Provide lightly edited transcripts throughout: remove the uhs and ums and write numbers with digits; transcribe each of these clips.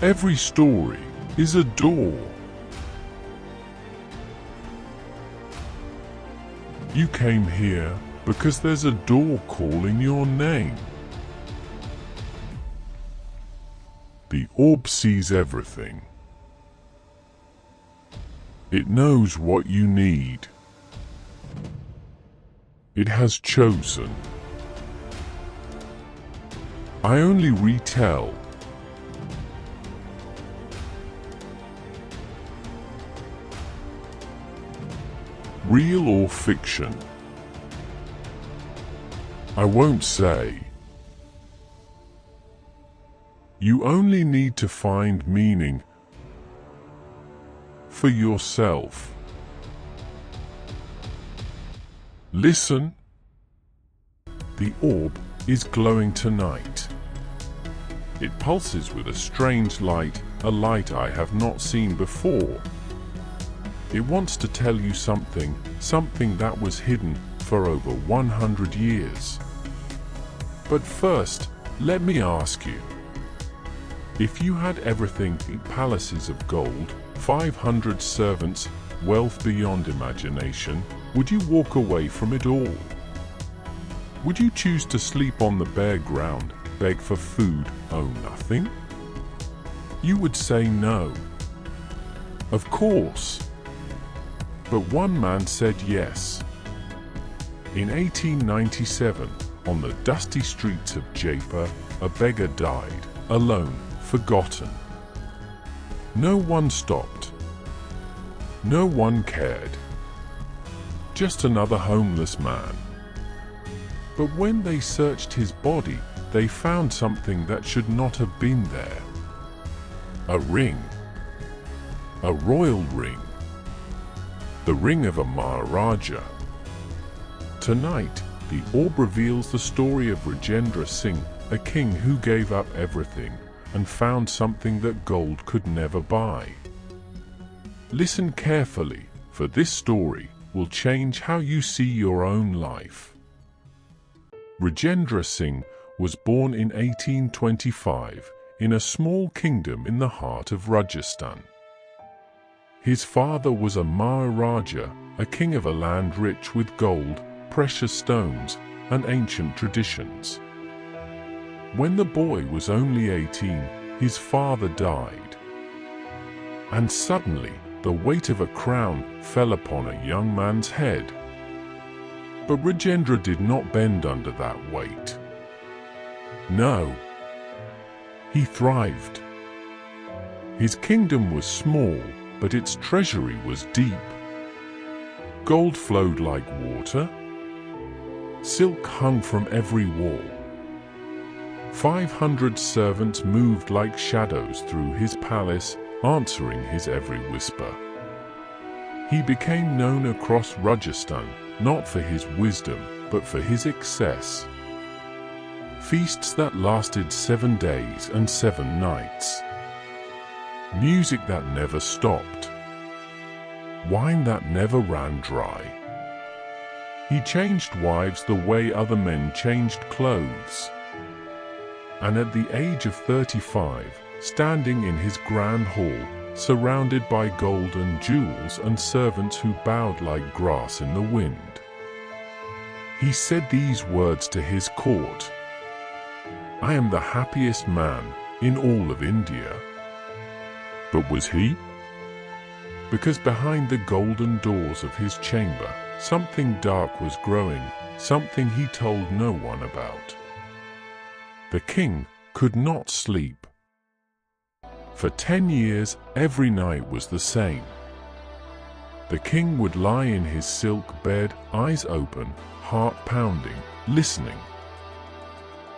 Every story is a door. You came here because there's a door calling your name. The orb sees everything. It knows what you need. It has chosen. I only retell. Real or fiction? I won't say. You only need to find meaning for yourself. Listen. The orb is glowing tonight. It pulses with a strange light, a light I have not seen before. It wants to tell you something that was hidden for over 100 years. But first, let me ask you. If you had everything, palaces of gold, 500 servants, wealth beyond imagination, would you walk away from it all? Would you choose to sleep on the bare ground, beg for food, own nothing? You would say no. Of course. But one man said yes. In 1897, on the dusty streets of Jaipur, a beggar died, alone, forgotten. No one stopped. No one cared. Just another homeless man. But when they searched his body, they found something that should not have been there. A ring. A royal ring. The ring of a Maharaja. Tonight, the orb reveals the story of Rajendra Singh, a king who gave up everything and found something that gold could never buy. Listen carefully, for this story will change how you see your own life. Rajendra Singh was born in 1825 in a small kingdom in the heart of Rajasthan. His father was a Maharaja, a king of a land rich with gold, precious stones, and ancient traditions. When the boy was only 18, his father died. And suddenly, the weight of a crown fell upon a young man's head. But Rajendra did not bend under that weight. No. He thrived. His kingdom was small, but its treasury was deep. Gold flowed like water. Silk hung from every wall. 500 servants moved like shadows through his palace, answering his every whisper. He became known across Rajasthan, not for his wisdom, but for his excess. Feasts that lasted 7 days and 7 nights. Music that never stopped. Wine that never ran dry. He changed wives the way other men changed clothes. And at the age of 35, standing in his grand hall, surrounded by gold and jewels and servants who bowed like grass in the wind, he said these words to his court: "I am the happiest man in all of India." But was he? Because behind the golden doors of his chamber, something dark was growing, something he told no one about. The king could not sleep. For 10 years, every night was the same. The king would lie in his silk bed, eyes open, heart pounding, listening.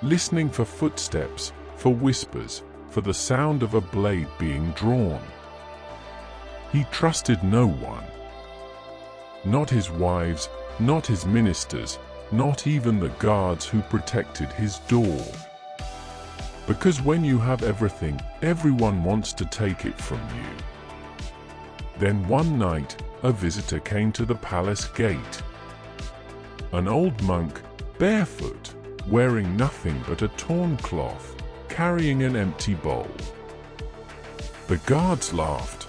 Listening for footsteps, for whispers, for the sound of a blade being drawn. He trusted no one. Not his wives, not his ministers, not even the guards who protected his door. Because when you have everything, everyone wants to take it from you. Then one night, a visitor came to the palace gate. An old monk, barefoot, wearing nothing but a torn cloth, carrying an empty bowl. The guards laughed.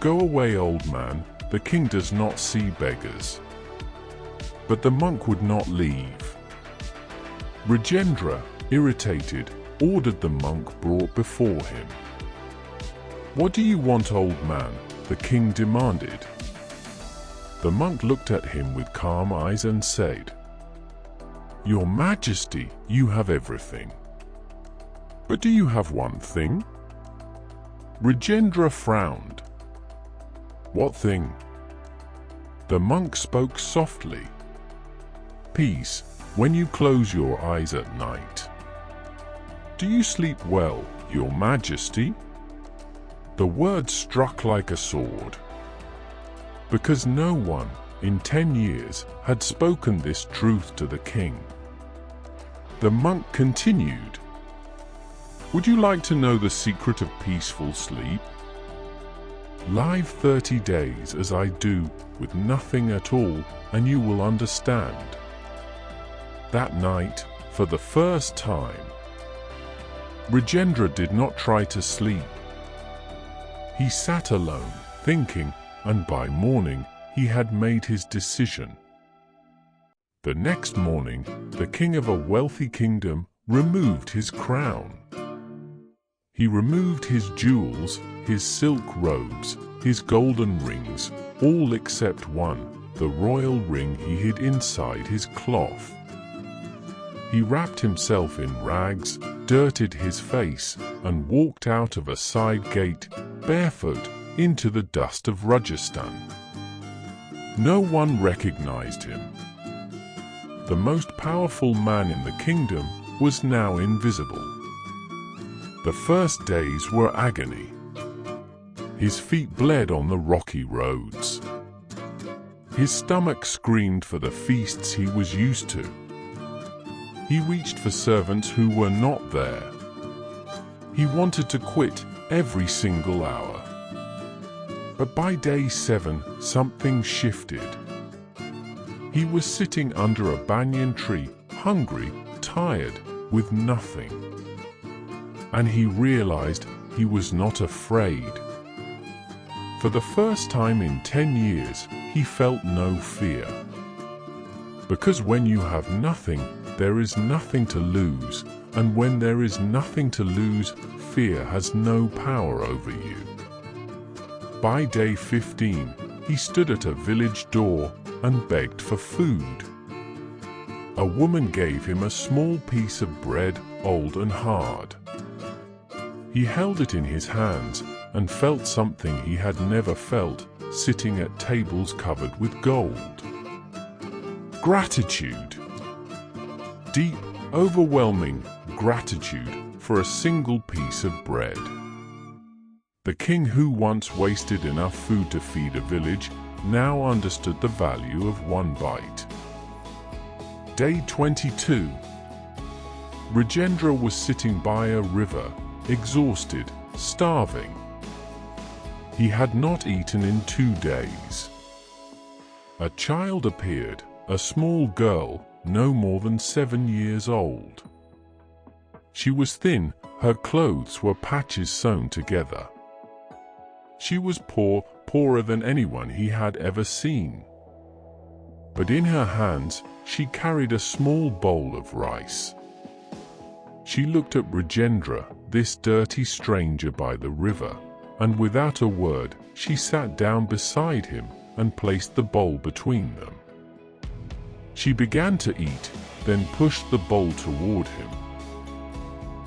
"Go away, old man, the king does not see beggars." But the monk would not leave. Rajendra, irritated, ordered the monk brought before him. "What do you want, old man?" the king demanded. The monk looked at him with calm eyes and said, "Your Majesty, you have everything. But do you have one thing?" Rajendra frowned. "What thing?" The monk spoke softly. "Peace, when you close your eyes at night." "Do you sleep well, Your Majesty?" The word struck like a sword. Because no one, in 10 years, had spoken this truth to the king. The monk continued, "Would you like to know the secret of peaceful sleep? Live 30 days as I do, with nothing at all, and you will understand." That night, for the first time, Rajendra did not try to sleep. He sat alone, thinking, and by morning he had made his decision. The next morning, the king of a wealthy kingdom removed his crown. He removed his jewels, his silk robes, his golden rings, all except one, the royal ring he hid inside his cloth. He wrapped himself in rags, dirted his face, and walked out of a side gate, barefoot, into the dust of Rajasthan. No one recognized him. The most powerful man in the kingdom was now invisible. The first days were agony. His feet bled on the rocky roads. His stomach screamed for the feasts he was used to. He reached for servants who were not there. He wanted to quit every single hour. But by day 7, something shifted. He was sitting under a banyan tree, hungry, tired, with nothing. And he realized he was not afraid. For the first time in 10 years, he felt no fear. Because when you have nothing, there is nothing to lose, and when there is nothing to lose, fear has no power over you. By day 15, he stood at a village door and begged for food. A woman gave him a small piece of bread, old and hard. He held it in his hands and felt something he had never felt, sitting at tables covered with gold. Gratitude. Deep, overwhelming gratitude for a single piece of bread. The king who once wasted enough food to feed a village now understood the value of one bite. Day 22. Rajendra was sitting by a river, exhausted, starving. He had not eaten in 2 days. A child appeared, a small girl, no more than 7 years old. She was thin, her clothes were patches sewn together. She was poor, poorer than anyone he had ever seen. But in her hands, she carried a small bowl of rice. She looked at Rajendra, this dirty stranger by the river, and without a word, she sat down beside him and placed the bowl between them. She began to eat, then pushed the bowl toward him.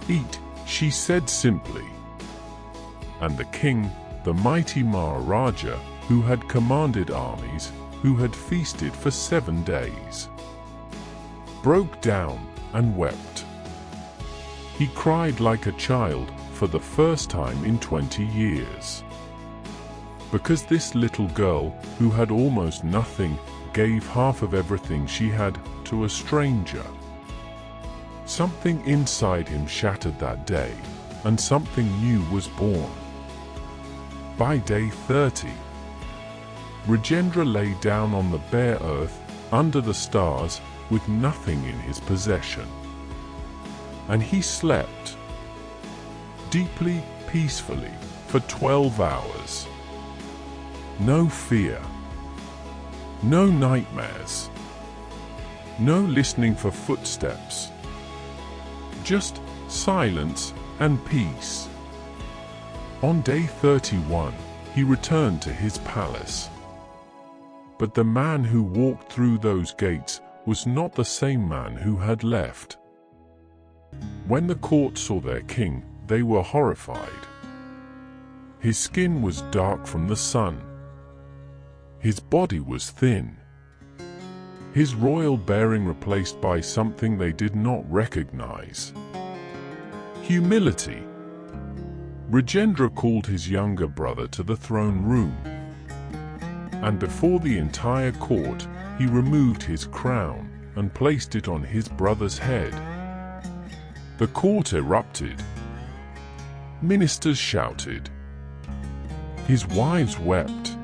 "Eat," she said simply. And the king, the mighty Maharaja, who had commanded armies, who had feasted for 7 days, broke down and wept. He cried like a child for the first time in 20 years. Because this little girl, who had almost nothing, gave half of everything she had to a stranger. Something inside him shattered that day, and something new was born. By day 30, Rajendra lay down on the bare earth, under the stars, with nothing in his possession. And he slept. Deeply, peacefully for 12 hours. No fear. No nightmares. No listening for footsteps. Just silence and peace. On day 31, he returned to his palace. But the man who walked through those gates was not the same man who had left. When the court saw their king, they were horrified. His skin was dark from the sun. His body was thin. His royal bearing replaced by something they did not recognize. Humility. Rajendra called his younger brother to the throne room, and before the entire court, he removed his crown and placed it on his brother's head. The court erupted. Ministers shouted. His wives wept.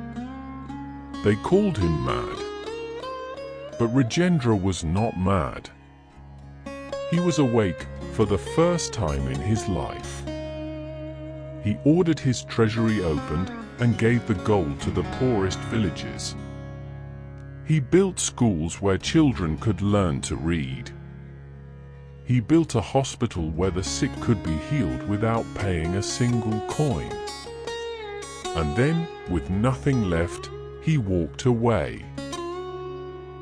They called him mad. But Rajendra was not mad. He was awake for the first time in his life. He ordered his treasury opened and gave the gold to the poorest villages. He built schools where children could learn to read. He built a hospital where the sick could be healed without paying a single coin. And then, with nothing left, he walked away.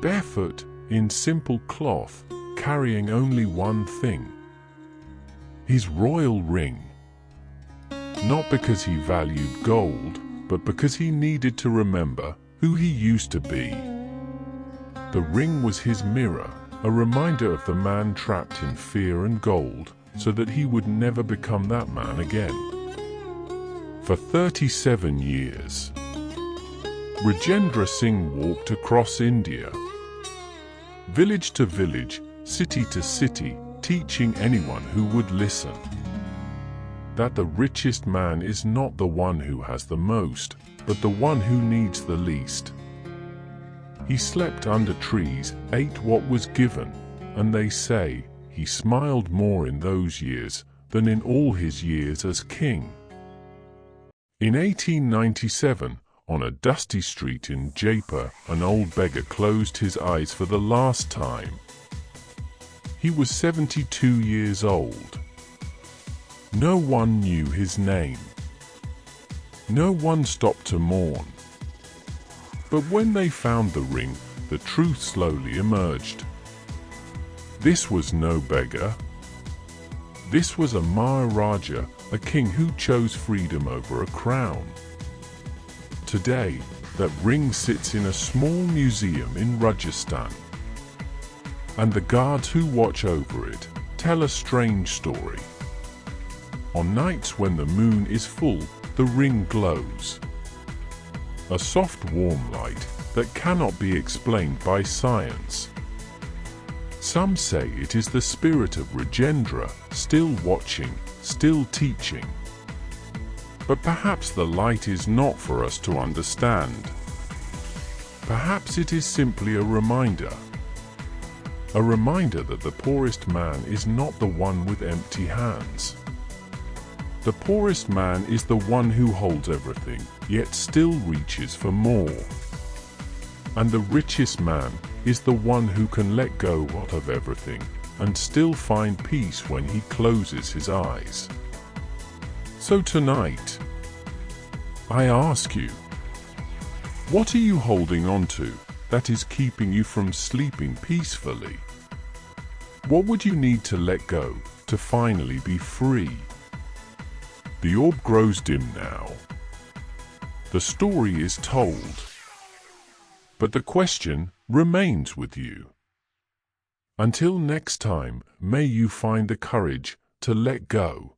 Barefoot, in simple cloth, carrying only one thing: his royal ring. Not because he valued gold, but because he needed to remember who he used to be. The ring was his mirror, a reminder of the man trapped in fear and gold, so that he would never become that man again. For 37 years, Rajendra Singh walked across India, village to village, city to city, teaching anyone who would listen that the richest man is not the one who has the most, but the one who needs the least. He slept under trees, ate what was given, and they say he smiled more in those years than in all his years as king. In 1897, on a dusty street in Jaipur, an old beggar closed his eyes for the last time. He was 72 years old. No one knew his name. No one stopped to mourn. But when they found the ring, the truth slowly emerged. This was no beggar. This was a Maharaja, a king who chose freedom over a crown. Today, that ring sits in a small museum in Rajasthan. And the guards who watch over it tell a strange story. On nights when the moon is full, the ring glows. A soft, warm light that cannot be explained by science. Some say it is the spirit of Rajendra, still watching, still teaching. But perhaps the light is not for us to understand. Perhaps it is simply a reminder. A reminder that the poorest man is not the one with empty hands. The poorest man is the one who holds everything, yet still reaches for more. And the richest man is the one who can let go of everything and still find peace when he closes his eyes. So tonight, I ask you, what are you holding on to that is keeping you from sleeping peacefully? What would you need to let go to finally be free? The orb grows dim now. The story is told. But the question remains with you. Until next time, may you find the courage to let go.